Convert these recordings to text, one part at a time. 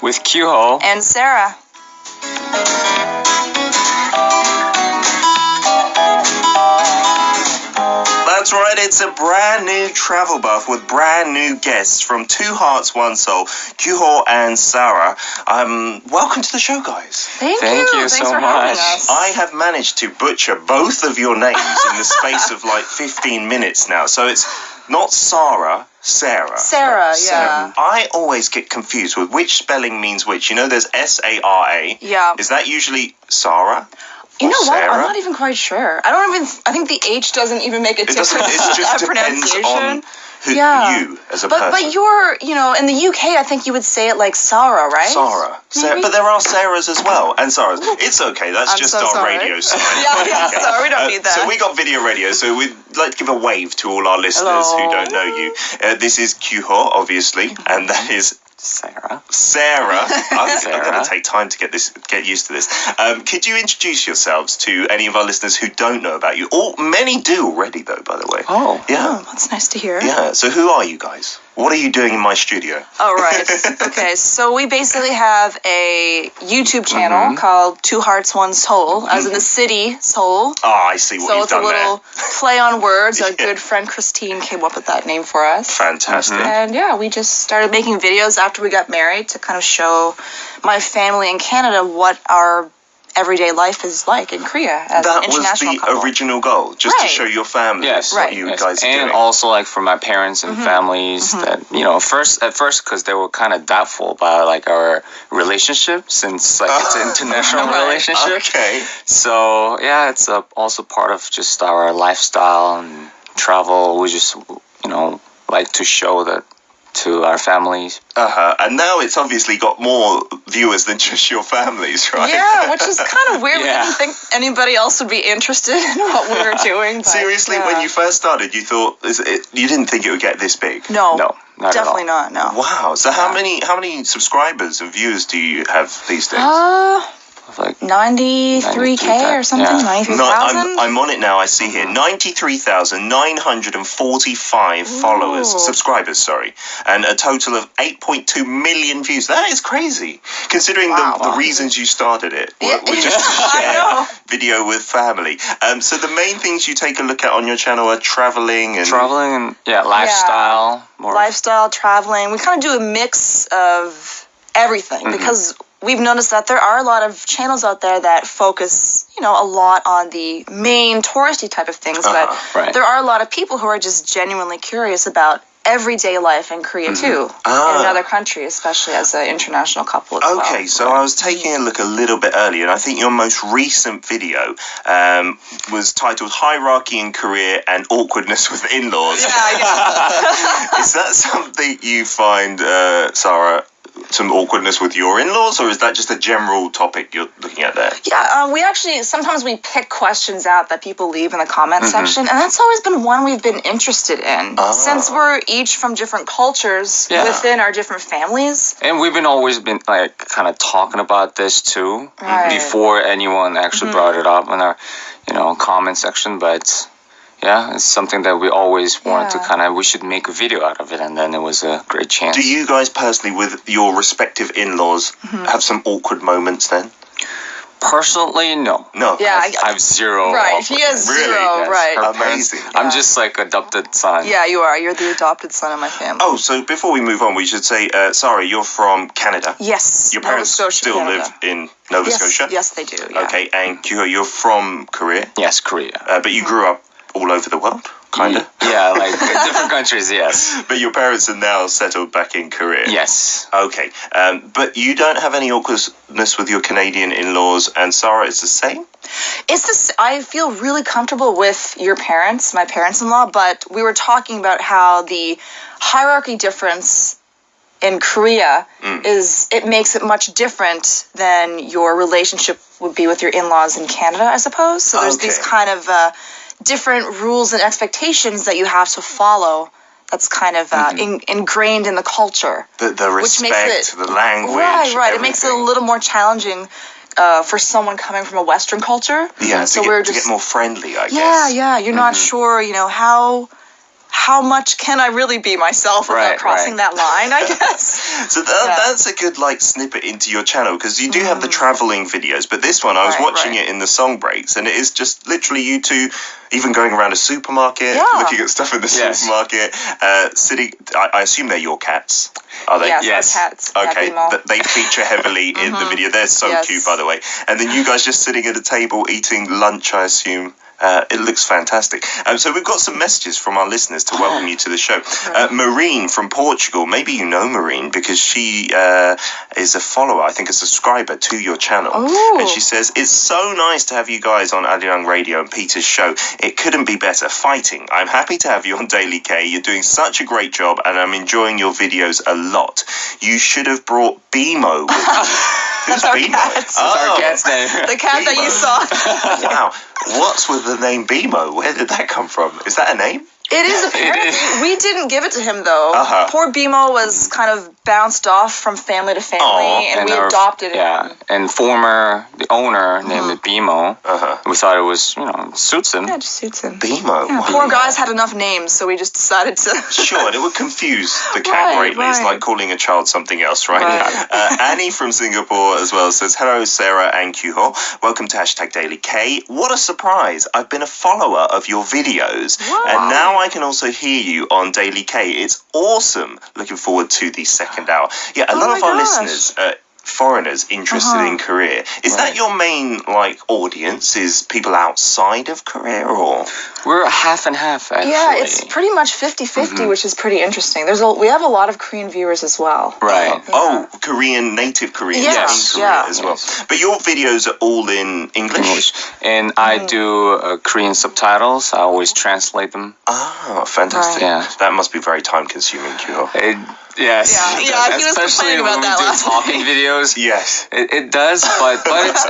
with Kyuho and Sarah. That's right, it's a brand new travel buff with brand new guests from 2 Hearts, 1 Soul, Kyuho and Sarah. Welcome to the show, guys. Thank you. Thanks so for much. having us. I have managed to butcher both of your names in the space of like 15 minutes now. So it's not Sarah, Sarah. Sarah, yeah. I always get confused with which spelling means which. You know, there's S-A-R-A. Yeah. Is that usually Sarah? You know what? Sarah? I'm not even quite sure. I think the H doesn't even make a difference. It just depends pronunciation. on who, Yeah. you as a person. But you're, in the UK, I think you would say it like Sarah, right? Sarah. But there are Sarahs as well, and Sarahs. It's okay, that's I'm just so our sorry. radio side. Yeah, sorry, we don't need that. So we got video radio, so we'd like to give a wave to all our listeners Hello. who don't know you. This is Kyuho, obviously, and that is Sarah. I'm going to take time to get used to this. Could you introduce yourselves to any of our listeners who don't know about you? Many do already, though, by the way. Oh. Yeah. Oh, that's nice to hear. Yeah, so who are you guys? What are you doing in my studio? Oh, right. Okay, so we basically have a YouTube channel called 2 Hearts, 1 Soul, as in the city, Seoul. Oh, I see what So you've it's a done little there. play on words. Our good friend Christine came up with that name for us. Fantastic. And yeah, we just started making videos after we got married to kind of show my family in Canada what our everyday life is like in Korea as That an international was the couple. original goal, just to Right. show your family Yes. what you guys are and doing. also like for my parents and families that at first because they were kind of doubtful about like our relationship since like it's an international Right. relationship. Okay. So yeah, it's also part of just our lifestyle and travel. We just like to show that to our families. And now it's obviously got more viewers than just your families, right? Yeah, which is kind of weird. We Yeah. didn't think anybody else would be interested in what we were doing. But, Seriously, yeah. when you first started, you thought you didn't think it would get this big. No, No, not definitely at all. not. No. Wow. So how many subscribers and viewers do you have these days? Like 93K or something. Yeah. 93,000. I'm on it now. I see here 93,945 followers, subscribers, sorry, and a total of 8.2 million views. That is crazy, considering the reasons you started it were just to I know. share video with family. So the main things you take a look at on your channel are traveling and lifestyle. More Lifestyle, traveling. We kind of do a mix of everything because we've noticed that there are a lot of channels out there that focus, a lot on the main touristy type of things, but right. there are a lot of people who are just genuinely curious about everyday life in Korea too, in another country, especially as an international couple as well. Okay, so I was taking a look a little bit earlier, and I think your most recent video was titled Hierarchy in Korea and Awkwardness with In-Laws. Yeah. Is that something you find, Sarah, some awkwardness with your in-laws, or is that just a general topic you're looking at there? Yeah, sometimes we pick questions out that people leave in the comment section, and that's always been one we've been interested in. Since we're each from different cultures within our different families. And we've always been like kind of talking about this too before anyone actually brought it up in our, comment section. But yeah, it's something that we always wanted to we should make a video out of it, and then it was a great chance. Do you guys personally, with your respective in-laws, have some awkward moments then? Personally, no. No. Yeah, I have zero. Right, he has Really? zero, Yes. right. Amazing. I'm just like adopted son. Yeah, you are. You're the adopted son of my family. Oh, so before we move on, we should say, Sarah, you're from Canada. Yes. Your parents Nova Scotia, still Canada. live in Nova Scotia? Yes, they do. Yeah. Okay, and Kyuho, you're from Korea, Yes, Korea. but you grew up all over the world, kind of? Yeah, like different countries, yes. But your parents are now settled back in Korea? Yes. Okay, but you don't have any awkwardness with your Canadian in-laws, and Sarah, it's the same? I feel really comfortable with your parents, my parents-in-law, but we were talking about how the hierarchy difference in Korea it makes it much different than your relationship would be with your in-laws in Canada, I suppose. So there's these kind of different rules and expectations that you have to follow. That's kind of ingrained in the culture. The respect, the language. Right. Everything. It makes it a little more challenging for someone coming from a Western culture. Yeah, so to we're get more friendly, I guess. Yeah. You're not sure, how much can I really be myself without crossing that line, I guess. So that's a good like snippet into your channel, because you do have the traveling videos, but this one I was watching it in the song breaks, and it is just literally you two even going around a supermarket, looking at stuff in the supermarket, sitting. I assume they're your cats. Are they? Yes, our cats. Okay, they feature heavily in the video. They're so cute, by the way. And then you guys just sitting at a table eating lunch, I assume. It looks fantastic. So we've got some messages from our listeners to welcome you to the show. Marine from Portugal. Maybe you know Marine because she is a follower, I think a subscriber to your channel. Ooh. And she says, it's so nice to have you guys on Arirang Radio and Peter's show. It couldn't be better. Fighting. I'm happy to have you on Dailyk. You're doing such a great job and I'm enjoying your videos a lot. You should have brought Bimo with you. Who's Bimo? That's our cat's name. The cat that you saw. Wow. What's with the name Bimo? Where did that come from? Is that a name? It is apparently. We didn't give it to him though. Poor Bimo was kind of bounced off from family to family, and we adopted him. Yeah, and the owner named it Bimo. We thought it was, suits him. Yeah, it just suits him. Bimo. Yeah, poor guys had enough names, so we just decided to. Sure, and it would confuse the cat greatly. It's like calling a child something else, right? Annie from Singapore as well says, hello, Sarah and Kyuho. Welcome to #Dailyk. What a surprise. I've been a follower of your videos, and now I can also hear you on Dailyk. It's awesome. Looking forward to the second hour. Yeah, a lot of our listeners, foreigners interested in Korea. Is that your main audience? Is people outside of Korea, or? We're half and half, actually. Yeah, it's pretty much 50-50, which is pretty interesting. We have a lot of Korean viewers as well. Right. Oh, native Koreans in Korea as well. But your videos are all in English? And I do Korean subtitles. I always translate them. Ah, fantastic. Yeah. That must be very time consuming, Kyuho. Yes. Yeah, he was especially complaining about when that we do last talking videos. Yes. It does, but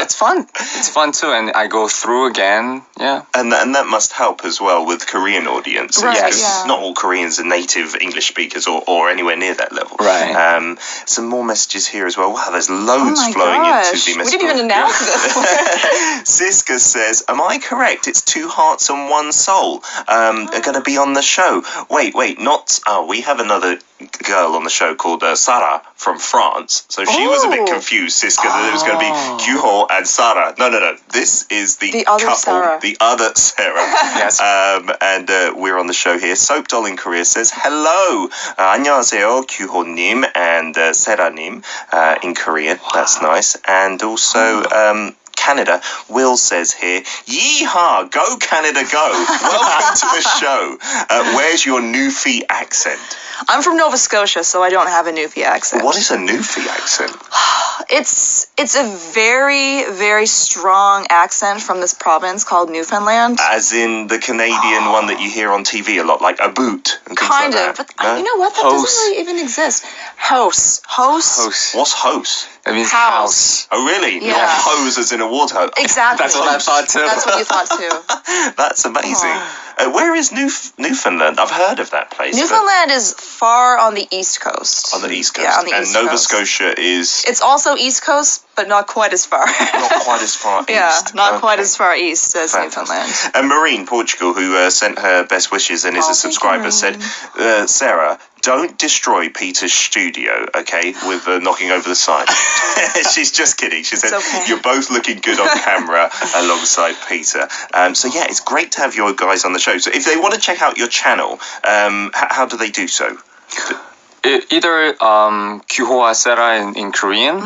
it's fun. It's fun too, and I go through again. Yeah. And that must help as well with Korean audiences. Right, because not all Koreans are native English speakers or anywhere near that level. Right. Some more messages here as well. Wow, there's loads flowing into the messages. We didn't even announce this. Siska says, am I correct? It's 2 Hearts and 1 Soul are going to be on the show. Wait, not... Oh, we have another girl on the show called Sarah from France. So she was a bit confused, Siska, that it was going to be Kyuho and Sarah. No. This is the other couple, Sarah. the other Sarah. Yes. And we're on the show here. Soap Doll in Korea says, hello. 안녕하세요, Kyuho-님 and Sarah-님 in Korean. That's nice. And also... Canada. Will says here, yeehaw, go Canada, go. Welcome to the show. Where's your Newfie accent? I'm from Nova Scotia, so I don't have a Newfie accent. What is a Newfie accent? It's a very, very strong accent from this province called Newfoundland. As in the Canadian one that you hear on TV a lot, like a boot and things kind like of, that. but you know what? That doesn't really even exist. Hose. What's hose? It means house. Oh, really? Yeah. Not hose as in a water hose. Exactly. That's what I thought too. That's what you thought too. That's amazing. Where is Newfoundland? I've heard of that place. Newfoundland is far on the east coast. On the east coast. Yeah, on the and east Nova coast. Scotia is... It's also east coast, but not quite as far. Not quite as far east. Not quite as far east as Newfoundland. And Marine, Portugal, who sent her best wishes and is a subscriber, said, Sarah, don't destroy Peter's studio, okay, with knocking over the sign. She's just kidding. She said, you're both looking good on camera alongside Peter. So, yeah, it's great to have your guys on the show. So if they want to check out your channel, how do they do so? Either Kyuho Sarah in Korean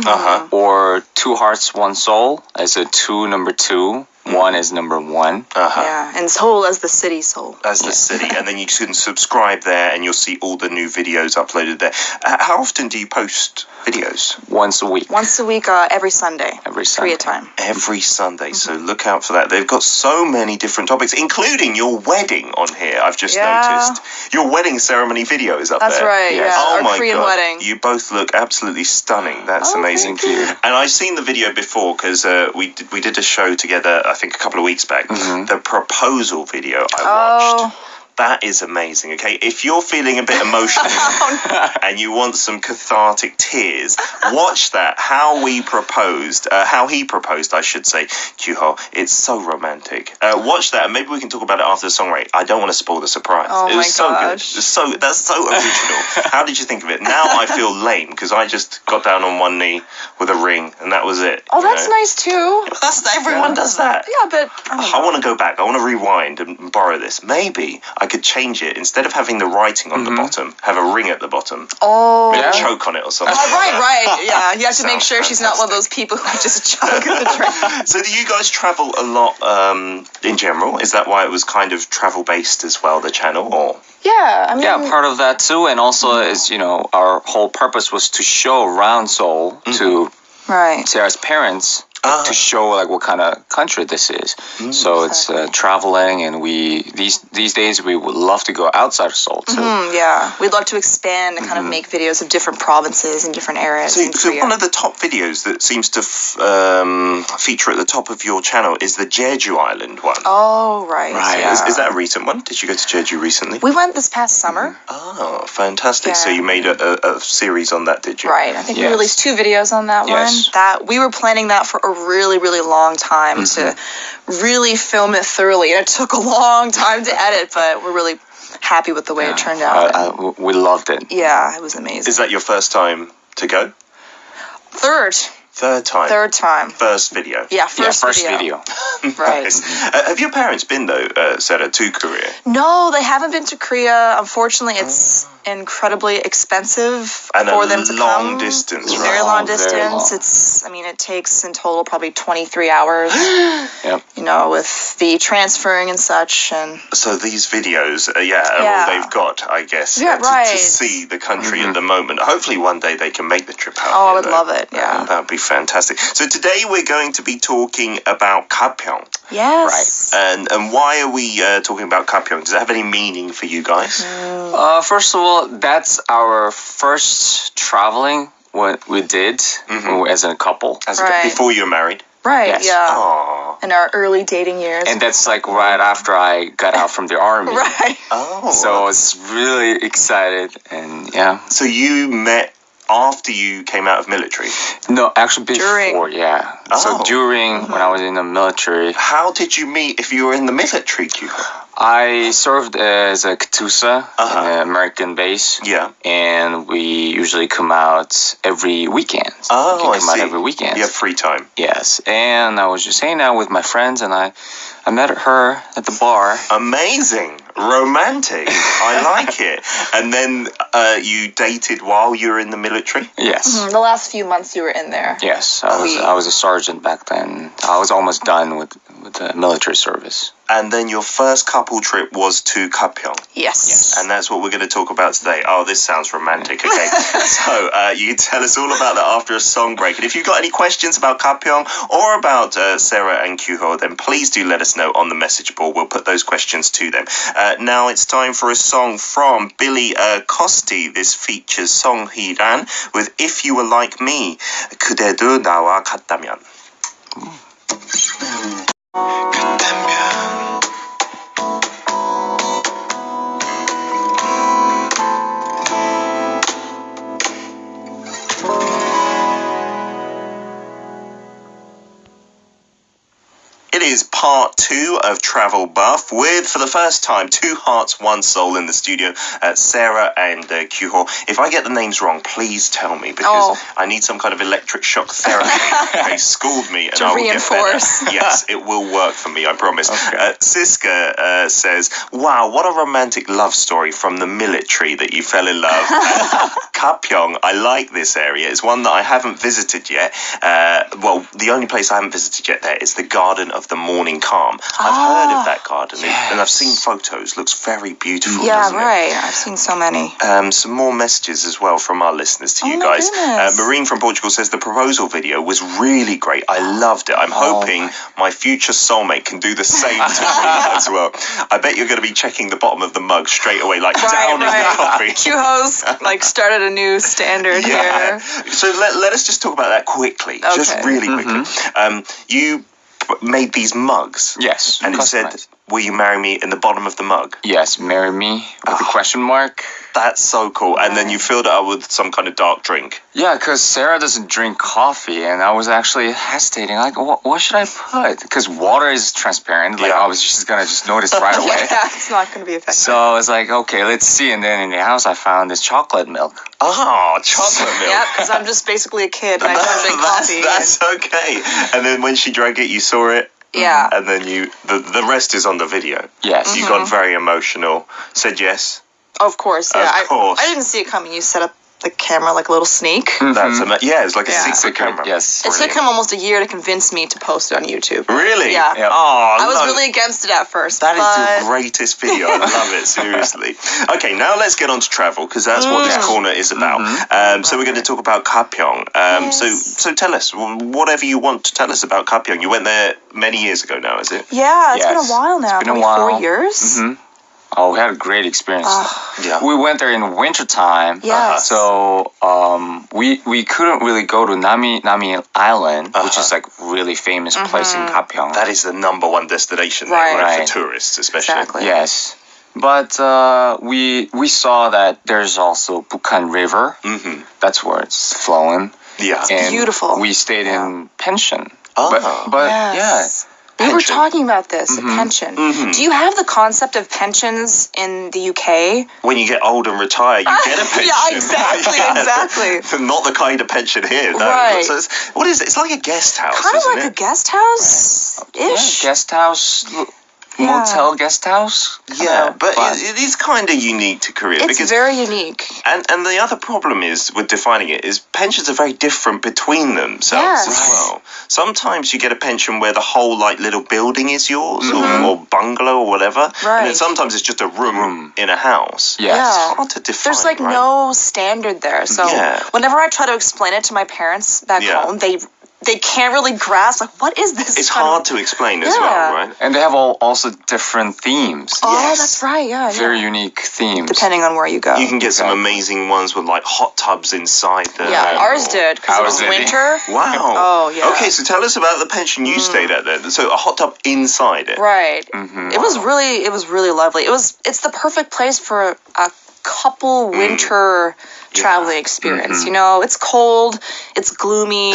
or 2 Hearts 1 Soul as a 2 number 2. 1 is number 1. Yeah, and Seoul as the city Seoul. As the city. And then you can subscribe there and you'll see all the new videos uploaded there. How often do you post videos? Once a week. Once a week, every Sunday. Every Sunday. Korea time. Every Sunday. So look out for that. They've got so many different topics, including your wedding on here, I've just noticed. Your wedding ceremony video is up there. That's right, Oh our Korean wedding. You both look absolutely stunning. That's amazing. Thank you. And I've seen the video before because we did a show together, I think a couple of weeks back. The proposal video I watched. That is amazing, okay? If you're feeling a bit emotional and you want some cathartic tears, watch that. How he proposed, I should say, Kyuho. It's so romantic. Watch that, and maybe we can talk about it after the song, right? I don't want to spoil the surprise. Oh it was so gosh. good. That's so original. How did you think of it? Now I feel lame because I just got down on one knee with a ring, and that was it. Oh, that's nice too. Everyone does that. Yeah, but I want to go back. I want to rewind and borrow this. Maybe I could change it. Instead of having the writing on the bottom, have a ring at the bottom. Oh. Maybe choke on it or something. Right. Yeah, you have to make Sounds sure she's not one of those people who just chug the drink. So do you guys travel a lot in general? Is that why it was kind of travel-based as well, the channel? Or Yeah, I mean... Yeah, part of that too, and also is, our whole purpose was to show around Seoul to Sarah's parents, to show like what kind of country this is. So it's traveling, and these days we would love to go outside of Seoul too. Yeah, we'd love to expand and kind of make videos of different provinces and different areas. So one of the top videos that seems to feature at the top of your channel is the Jeju Island one. Oh, right. Yeah. Is that a recent one? Did you go to Jeju recently? We went this past summer. Oh, fantastic. Yeah. So you made a series on that, did you? Right. I think we released 2 videos on that one. That we were planning that for a really, really long time to really film it thoroughly. And it took a long time to edit, but we're really happy with the way it turned out. We loved it. Yeah, it was amazing. Is that your first time to go? Third time. First video. Yeah, first video. Right. Nice. Have your parents been, though, Sarah, to Korea? No, they haven't been to Korea. Unfortunately, it's incredibly expensive for them to come. Long distance, right? Very long Very distance. long. It takes in total probably 23 hours. Yep. With the transferring and such. And so these videos, are all they've got, I guess, to see the country at the moment. Hopefully one day they can make the trip out. Oh, I would love it, yeah. That would be fantastic. So today we're going to be talking about Gapyeong. Yes. Right. And why are we talking about Gapyeong? Does it have any meaning for you guys? First of all, that's our first traveling what we did as a couple. Before you were married? Right, Yes. yeah. Aww. In our early dating years. And that's like right after I got out from the army. Right. Oh. So I was really excited, and So you met after you came out of military? No, actually before, During. So during when I was in the military. How did you meet if you were in the military, Kyuho? I served as a Katusa in the American base. Yeah. And we usually come out every weekend. Oh, we can I come see. out every weekend. You have free time. Yes. And I was just hanging out with my friends, and I met her at the bar. Amazing. Romantic. I like it. And then you dated while you were in the military? Yes. The last few months you were in there. Yes. I was a sergeant back then. I was almost done with the military service. And then your first couple trip was to Gapyeong. Yes. And that's what we're going to talk about today. Oh, this sounds romantic. Okay. So you can tell us all about that after a song break. And if you've got any questions about Gapyeong or about Sarah and Kyuho, then please do let us know on the message board. We'll put those questions to them. Now it's time for a song from Billy Costy. This features Song Hee-ran with If You Were Like Me, 그대도 나와 같다면. It is part 2 of Travel Buff with, for the first time, 2 Hearts, 1 Soul in the studio, Sarah and Kyuho. If I get the names wrong, please tell me, because I need some kind of electric shock therapy. They schooled me, and I will get better. Yes, it will work for me, I promise. Okay. Siska says, wow, what a romantic love story from the military that you fell in love. Gapyeong, I like this area. It's one that I haven't visited yet. Well, the only place I haven't visited yet there is the Garden of the Morning Calm. I've heard of that garden, and I've seen photos. Looks very beautiful. Yeah, right. I've seen so many. Some more messages as well from our listeners to you guys. Marine from Portugal says the proposal video was really great. I loved it. I'm hoping my future soulmate can do the same to me as well. I bet you're going to be checking the bottom of the mug straight away, like downing the coffee. Kyuho's started a new standard here. So let us just talk about that quickly, just really quickly. You made these mugs. Yes. And it said Will you marry me in the bottom of the mug? Yes, marry me with a question mark. That's so cool. And then you filled it up with some kind of dark drink. Yeah, because Sarah doesn't drink coffee, and I was actually hesitating, like, what should I put? Because water is transparent, like, obviously she's going to just notice right away. Yeah, it's not going to be effective. So I was like, okay, let's see. And then in the house, I found this chocolate milk. Oh, chocolate milk. Yep, because I'm just basically a kid, and I don't drink coffee. That's okay. And then when she drank it, you saw it. Yeah. And then the rest is on the video. Yes. You got very emotional. Said yes. Of course, yeah. Of course. I didn't see it coming. You set up the camera like a little sneak. That's it's like a secret camera. Yes. It took him almost a year to convince me to post it on YouTube. Really? Yeah. Yep. Oh, I was really against it at first. That is but... the greatest video. I love it, seriously. Okay, now let's get on to travel, because that's what this corner is about. So we're going to talk about Gapyeong. So tell us, whatever you want to tell us about Gapyeong. You went there many years ago now, is it? Yeah, it's been a while now. It's been maybe a while. 4 years. Mm-hmm. Oh, we had a great experience. Yeah. We went there in wintertime. Yes. So we couldn't really go to Nami Island, which is like really famous place in Gapyeong. That is the #1 destination there, right, for tourists, especially. Exactly. Yes. But we saw that there's also Bukhan River. Mm-hmm. That's where it's flowing. Yeah. And beautiful. We stayed in pension. Oh. But Yes. We were talking about this, a pension. Do you have the concept of pensions in the UK? When you get old and retire, you get a pension. Yeah, exactly. Not the kind of pension here, no. Right. So what is it? It's like a guest house, Kind of isn't like it? a guest house-ish. Yeah, guest house, motel guest house. Yeah, but it is kind of unique to Korea. It's because, very unique. And the other problem is, with defining it, is pensions are very different between themselves as well. Sometimes you get a pension where the whole like little building is yours, or bungalow or whatever. Right. And then sometimes it's just a room in a house. Yes. Yeah. It's hard to define. There's like no standard there. So whenever I try to explain it to my parents back home, they can't really grasp, like, what is this? It's hard to explain as well, right? And they have also different themes. Oh, that's right, yeah. Very unique themes. Depending on where you go. You can get some amazing ones with like hot tubs inside them. Yeah, ours did, because it was winter. Wow. Oh, yeah. Okay, so tell us about the pension you stayed at then. So a hot tub inside it. Right. It was really lovely. It's the perfect place for a couple winter traveling experience. You know, it's cold, it's gloomy.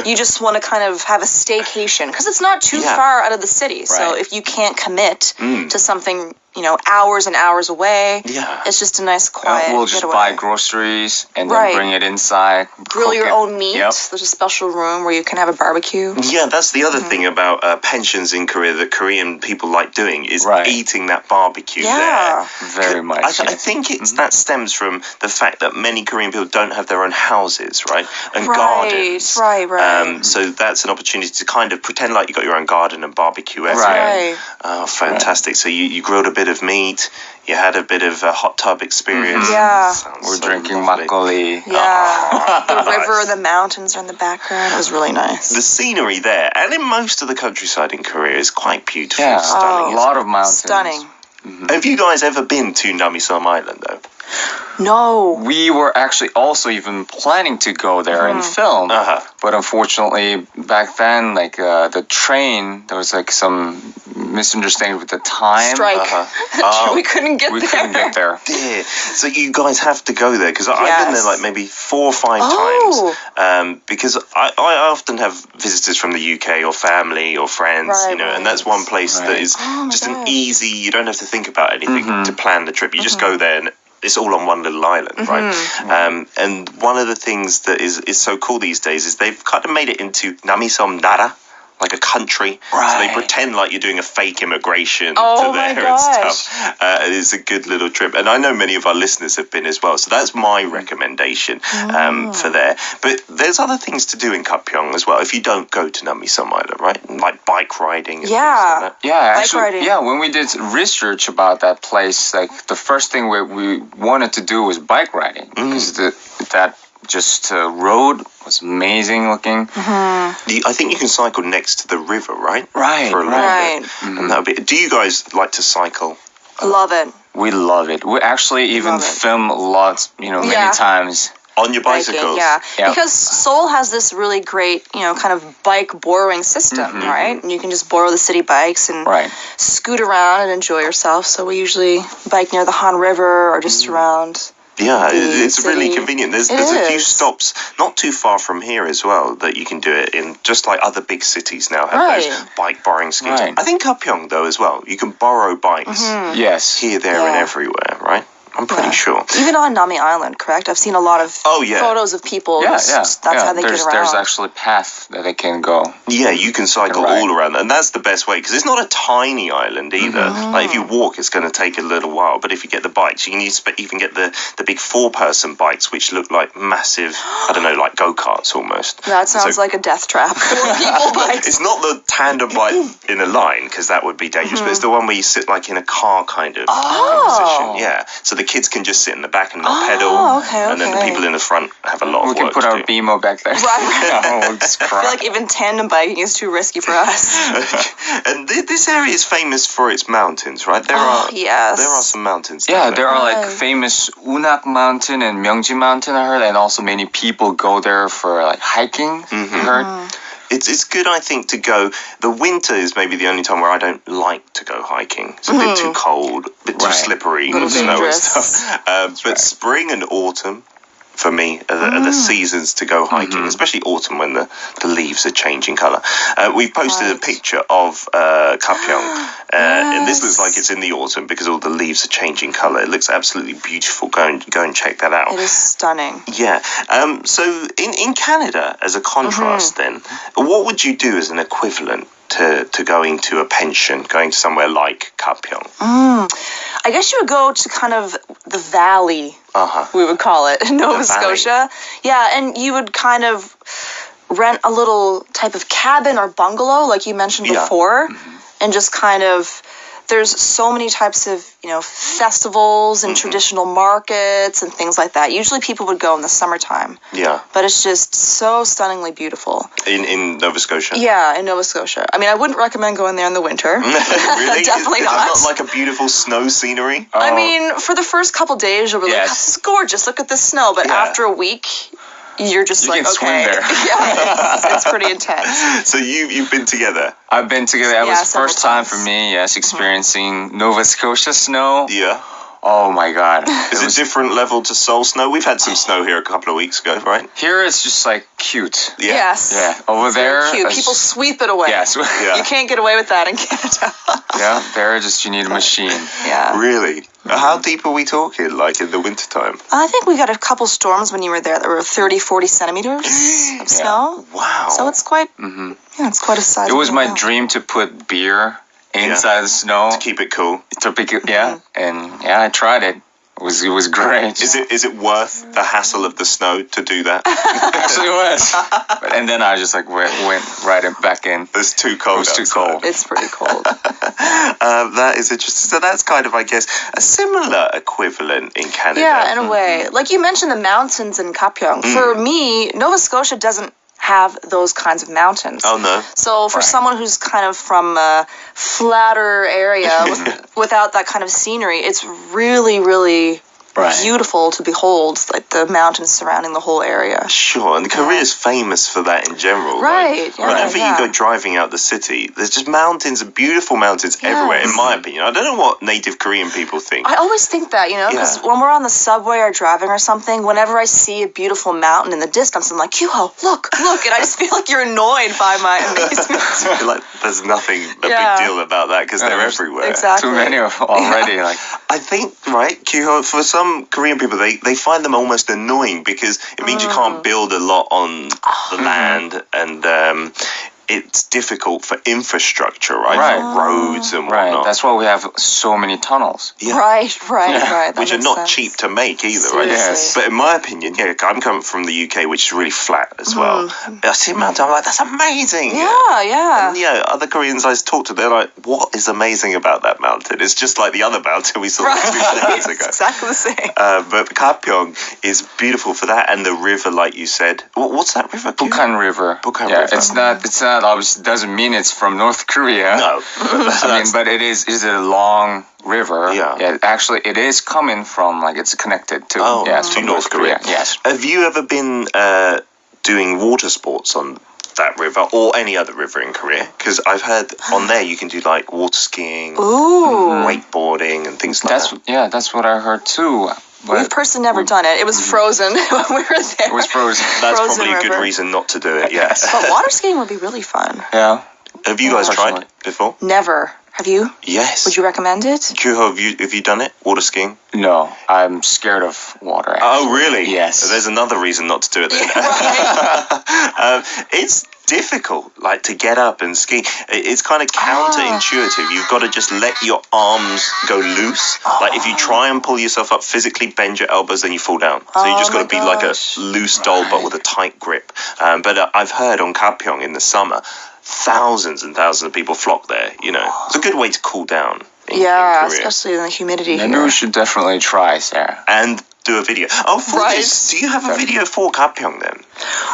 You just want to kind of have a staycation because it's not too far out of the city. So if you can't commit to something, you know, hours and hours away, it's just a nice quiet we'll just getaway. buy groceries and then bring it inside. Grill your own meat. Yep. There's a special room where you can have a barbecue. Yeah, that's the other thing about pensions in Korea that Korean people like doing is eating that barbecue there. Very much. I think that stems from the fact that many Korean people don't have their own houses, right? And gardens. Right. So that's an opportunity to kind of pretend like you got your own garden and barbecue everywhere. Right. Oh, fantastic. So you grilled a bit of meat, you had a bit of a hot tub experience. Yeah. We're drinking makgeolli. Yeah. The river, the mountains are in the background. It was really nice. The scenery there, and in most of the countryside in Korea, is quite beautiful. Yeah, Stunning. a lot of mountains. Stunning. Have you guys ever been to Namisom Island, though? No. We were actually also even planning to go there and film, but unfortunately back then, like the train, there was like some misunderstanding with the time. Strike. We couldn't get there. We couldn't get there. Dear. So you guys have to go there, because I've been there like maybe 4 or 5 times. Because I often have visitors from the UK or family or friends, you know, and that's one place that is just an easy, you don't have to think about anything to plan the trip. You just go there and it's all on one little island, right? And one of the things that is so cool these days is they've kind of made it into Namisom Nara, like a country. So they pretend like you're doing a fake immigration to there and stuff. It's a good little trip. And I know many of our listeners have been as well. So that's my recommendation for there. But there's other things to do in Gapyeong as well if you don't go to Namisom Island, right? Like bike riding and things like that. Yeah, actually, bike riding. when we did research about that place, like the first thing we wanted to do was bike riding because that road was amazing looking. I think you can cycle next to the river, right? Right, For a little bit. And that'll be. Do you guys like to cycle? Love it. We love it. We actually even film lots, many times. On your bicycles? Yeah. Because Seoul has this really great, kind of bike borrowing system, right? And you can just borrow the city bikes and scoot around and enjoy yourself. So we usually bike near the Han River or just around. Yeah, it's really convenient. There's a few stops not too far from here as well that you can do it in, just like other big cities now have those bike borrowing schemes. I think Gapyeong though as well, you can borrow bikes here, there and everywhere, right? I'm pretty sure. Even on Nami Island, correct? I've seen a lot of photos of people. That's how they get around. There's actually a path that they can go. Yeah, you can cycle all around. And that's the best way, because it's not a tiny island either. Like, if you walk, it's going to take a little while. But if you get the bikes, you can even get the big 4-person bikes, which look like massive, I don't know, like go-karts almost. That sounds like a death trap. 4 people bikes. It's not the tandem bike in a line, because that would be dangerous. But it's the one where you sit like in a car kind of position. Yeah. So the kids can just sit in the back and not pedal. And then the people in the front have a lot of work. We can put our BMO back there. Right. I feel like even tandem biking is too risky for us. And this area is famous for its mountains, right? There are some mountains. Yeah, there are like famous Unak Mountain and Myeongji Mountain, I heard, and also many people go there for like hiking, I heard. It's good, I think, to go. The winter is maybe the only time where I don't like to go hiking. It's a bit too cold, a bit too slippery with snow and stuff. But spring and autumn, for me, are the seasons to go hiking, especially autumn when the leaves are changing colour. We've posted a picture of Gapyeong, and this looks like it's in the autumn because all the leaves are changing colour. It looks absolutely beautiful. Go and check that out. It is stunning. Yeah. So in Canada, as a contrast then, what would you do as an equivalent to going to a pension, going to somewhere like Gapyeong? I guess you would go to kind of the valley, we would call it, in Nova Scotia. Yeah, and you would kind of rent a little type of cabin or bungalow, like you mentioned before, and just kind of, there's so many types of, festivals and traditional markets and things like that. Usually people would go in the summertime. Yeah. But it's just so stunningly beautiful. In Nova Scotia? Yeah, in Nova Scotia. I mean, I wouldn't recommend going there in the winter. Really? Definitely is not. Is it not like a beautiful snow scenery? I mean, for the first couple days, you'll be like, this is gorgeous, look at this snow. But after a week, you're just like, can swim there. It's pretty intense. So you've been together? I've been together. That was the first time for me, experiencing Nova Scotia snow. Yeah. Oh my God. Is it different level to Seoul snow? We've had some snow here a couple of weeks ago, right? Here it's just like cute. Yeah. Yes. Yeah. Over there. Cute. People sweep it away. Yes. You can't get away with that in Canada. There you need a machine. Yeah. Really? How deep are we talking, like in the wintertime? I think we got a couple storms when you were there that were 30, 40 centimeters of snow. Wow. So it's quite, it's quite a size. It was my dream to put beer inside the snow. To keep it cool. And I tried it. It was great. Is it worth the hassle of the snow to do that? Actually, it was. And then I just went right back in. It's too cold. It was too cold. It's pretty cold. That is interesting. So that's kind of, I guess, a similar equivalent in Canada. Yeah, in a way. Like you mentioned the mountains in Gapyeong. For me, Nova Scotia doesn't have those kinds of mountains. Oh, no. So for someone who's kind of from a flatter area without that kind of scenery, it's really, really beautiful to behold, like the mountains surrounding the whole area. Sure, and Korea's famous for that in general. Right. Like, whenever you go driving out the city, there's just mountains, beautiful mountains everywhere, in my opinion. I don't know what native Korean people think. I always think that, because when we're on the subway or driving or something, whenever I see a beautiful mountain in the distance, I'm like, Kyuho, look, and I just feel like you're annoyed by my amazement. Like, there's nothing a big deal about that because they're everywhere. Exactly. Too many already. I think, Kyuho, for some Korean people, they find them almost annoying because it means you can't build a lot on the land, and it's difficult for infrastructure, right? For roads and whatnot. That's why we have so many tunnels. Yeah. Right. Which are not cheap to make either, right? Yes. But in my opinion, I'm coming from the UK, which is really flat as well. I see a mountain, I'm like, that's amazing. Yeah. And other Koreans I talk to, they're like, what is amazing about that mountain? It's just like the other mountain we saw 2 seconds ago. Exactly the same. But Gapyeong is beautiful for that, and the river, like you said. What's that river? Bukhan River. River. It's not that obviously doesn't mean it's from North Korea. No. I mean, but it is a long river. Yeah. Actually, it is coming from, like, it's connected to, to North Korea. Yes. Have you ever been doing water sports on that river or any other river in Korea? Because I've heard on there you can do like water skiing, wakeboarding, and things like that. Yeah, that's what I heard too. But We've personally never done it. It was frozen when we were there. it was frozen. That's Frozen probably a good river. reason not to do it. Yes. But water skiing would be really fun. Yeah. Have you guys tried Personally. before? Never. Have you? Yes. Would you recommend it? Kyuho, have you done it? Water skiing? No, I'm scared of water. Actually. Oh, really? Yes. There's another reason not to do it then. It's difficult, like, to get up and ski. It's kind of counterintuitive. You've got to just let your arms go loose. Like, if you try and pull yourself up physically, bend your elbows, then you fall down. So you just got to be like a loose doll, but with a tight grip. But I've heard on Gapyeong in the summer, thousands and thousands of people flock there. You know, it's a good way to cool down. In Korea. Especially in the humidity Maybe here. we should definitely try, Sarah. And do a video. Oh, for this, do you have a video for Gapyeong then?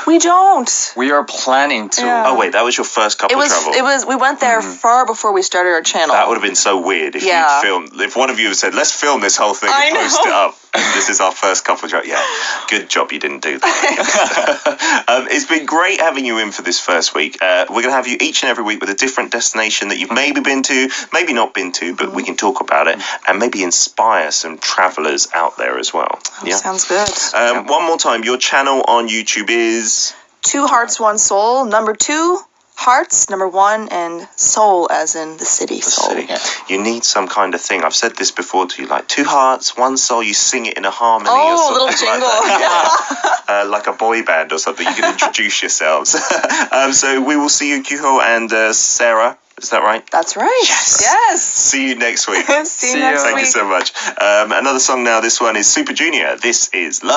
We don't. We are planning to. Yeah. Oh wait, that was your first couple travel. We went there far before we started our channel. That would have been so weird if you'd filmed. If one of you had said, "Let's film this whole thing and post it up." And this is our first couple travel. Yeah, good job you didn't do that. It's been great having you in for this first week. We're gonna have you each and every week with a different destination that you've maybe been to, maybe not been to, but we can talk about it and maybe inspire some travelers out there as well. Sounds good. One more time, your channel on YouTube is 2 Hearts, 1 Soul. Number 2, hearts. Number 1, and soul, as in the city. Soul. City. You need some kind of thing. I've said this before to you, like 2 hearts, 1 soul. You sing it in a harmony. Oh, or a little something jingle. like that. Like a boy band or something. You can introduce yourselves. So we will see you, Kyuho and Sarah. Is that right? That's right. Yes. See you next week. See you next Thank week. you so much. Another song now. This one is Super Junior. This is Love.